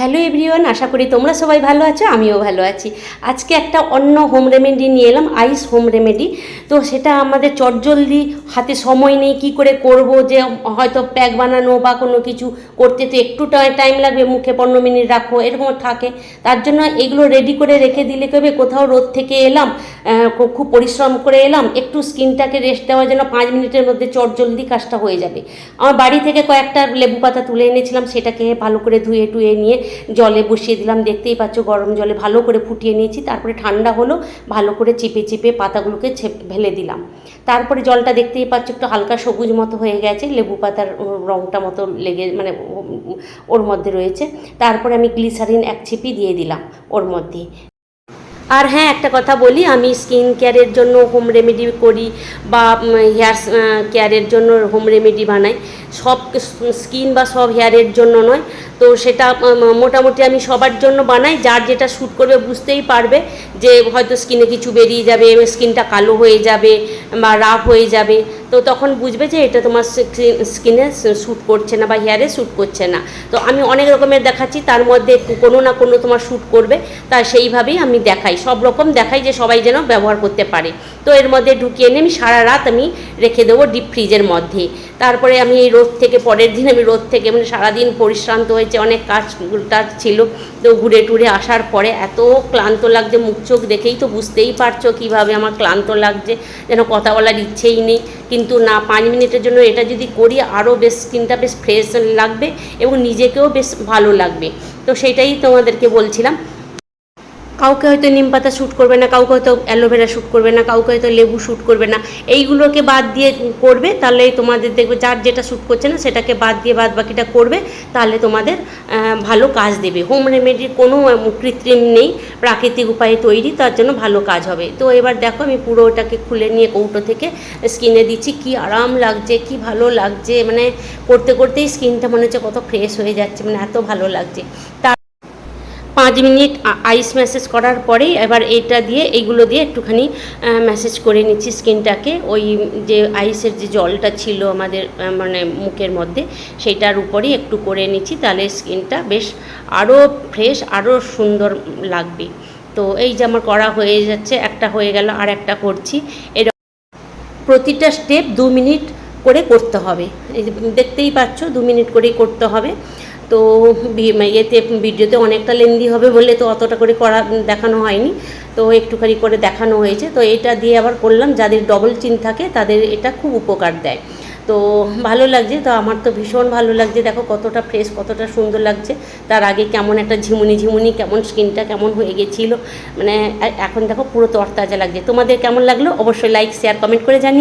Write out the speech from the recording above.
Hello everyone, আশা করি তোমরা সবাই ভালো আছো, আমিও ভালো আছি। আজকে একটা অন্য হোম রেমেডি নিয়ে এলাম, আইস হোম রেমেডি। তো সেটা আমাদের চটজলদি, হাতে সময় নেই, কি করে করব, যে হয়তো প্যাক বানানো বা কোনো কিছু করতে তো একটু টাইম লাগবে, মুখে 15 মিনিট রাখো, এরকম থাকে। তার জন্য এগুলো রেডি করে রেখে দিলে কবে কোথাও রোদ থেকে এলাম, খুব পরিশ্রম করে এলাম, একটু স্কিনটাকে রেস্ট দেওয়ার জন্য 5 মিনিটের মধ্যে চটজলদি কাজটা হয়ে যাবে। আমার বাড়ি থেকে কয়েকটা লেবু পাতা তুলে এনেছিলাম, সেটাকে ভালো করে ধুয়ে টুয়ে নিয়ে জলে বসিয়ে দিলাম। দেখতেই পাচ্ছ গরম জলে ভালো করে ফুটিয়ে নিয়েছি। তারপরে ঠান্ডা হলো, ভালো করে চিপে চিপে পাতাগুলোকে ফেলে দিলাম। তারপরে জলটা দেখতেই পাচ্ছ একটু হালকা সবুজ মতো হয়ে গেছে, লেবু পাতার রঙটা মতো লেগে মানে ওর মধ্যে রয়েছে। তারপরে আমি গ্লিসারিন 1 ছিপি দিয়ে দিলাম ওর মধ্যে। আর হ্যাঁ, একটা কথা বলি, আমি স্কিন কেয়ারের জন্য হোম রেমেডি করি বা হেয়ার কেয়ারের জন্য হোম রেমেডি বানাই। সব স্কিন বা সব হেয়ারের জন্য নয়, তো সেটা মোটামুটি আমি সবার জন্য বানাই। যার যেটা শ্যুট করবে বুঝতেই পারবে যে হয়তো স্কিনে কিছু বেরিয়ে যাবে, স্কিনটা কালো হয়ে যাবে বা রাফ হয়ে যাবে, তো তখন বুঝবে যে এটা তোমার স্কিনে শ্যুট করছে না বা হেয়ারে শ্যুট করছে না। তো আমি অনেক রকমের দেখাচ্ছি, তার মধ্যে কোনো না কোনো তোমার শ্যুট করবে, তা সেইভাবেই আমি দেখাই, সব রকম দেখাই যে সবাই যেন ব্যবহার করতে পারে। তো এর মধ্যে ঢুকিয়ে নিয়ে আমি সারা রাত আমি রেখে দেবো ডিপ ফ্রিজের মধ্যে। তারপরে আমি এই রোদ থেকে, পরের দিন আমি রোদ থেকে, মানে সারাদিন পরিশ্রান্ত হয়েছে, অনেক কাজ ছিল, তো ঘুরে টুরে আসার পরে এত ক্লান্ত লাগছে, মুখ চোখ দেখেই তো বুঝতেই পারছো কীভাবে আমার ক্লান্ত লাগছে, যেন কথা বলার ইচ্ছেই নেই। কিন্তু না, 5 মিনিটের জন্য এটা যদি করি আরও বেশ স্কিনটা বেশ ফ্রেশ লাগবে এবং নিজেকেও বেশ ভালো লাগবে। তো সেটাই তোমাদেরকে বলছিলাম। কাউকে হয়তো নিম পাতা শ্যুট করবে না, কাউকে হয়তো অ্যালোভেরা শ্যুট করবে না, কাউকে হয়তো লেবু শ্যুট করবে না, এইগুলোকে বাদ দিয়ে করবে, তাহলে তোমাদের দেখবে যার যেটা শ্যুট করছে না সেটাকে বাদ দিয়ে বাদ বাকিটা করবে, তাহলে তোমাদের ভালো কাজ দেবে। হোম রেমেডির কোনো কৃত্রিম নেই, প্রাকৃতিক উপায়ে তৈরি, তার জন্য ভালো কাজ হবে। তো এবার দেখো আমি পুরো ওটাকে খুলে নিয়ে কৌটো থেকে স্কিনে দিচ্ছি, কি আরাম লাগছে, কি ভালো লাগছে, মানে করতে করতেই স্কিনটা মনে হচ্ছে কত ফ্রেশ হয়ে যাচ্ছে, মানে এত ভালো লাগছে। 5 মিনিট আইস ম্যাসেজ করার পরেই এবার এইটা দিয়ে, এইগুলো দিয়ে একটুখানি ম্যাসেজ করে নিচ্ছি স্কিনটাকে। ওই যে আইসের যে জলটা ছিল আমাদের মানে মুখের মধ্যে, সেইটার উপরেই একটু করে নিচ্ছি, তাহলে স্কিনটা বেশ আরও ফ্রেশ, আরও সুন্দর লাগবে। তো এই যে আমার করা হয়ে যাচ্ছে, একটা হয়ে গেল, আর একটা করছি। এরকম প্রতিটা স্টেপ 2 মিনিট করে করতে হবে, দেখতেই পাচ্ছ 2 মিনিট করেই করতে হবে। তো এতে ভিডিওতে অনেকটা লেন্দি হবে বলে তো অতটা করে করা দেখানো হয়নি, তো একটুখানি করে দেখানো হয়েছে। তো এটা দিয়ে আবার করলাম, যাদের ডবল চিন থাকে তাদের এটা খুব উপকার দেয়। তো ভালো লাগছে, তো আমার তো ভীষণ ভালো লাগছে, দেখো কতটা ফ্রেশ, কতটা সুন্দর লাগছে। তার আগে কেমন একটা ঝিমুনি ঝিমুনি, কেমন স্কিনটা কেমন হয়ে গেছিলো, মানে এখন দেখো পুরো তরতাজা লাগছে। তোমাদের কেমন লাগলো অবশ্যই লাইক শেয়ার কমেন্ট করে জানিও।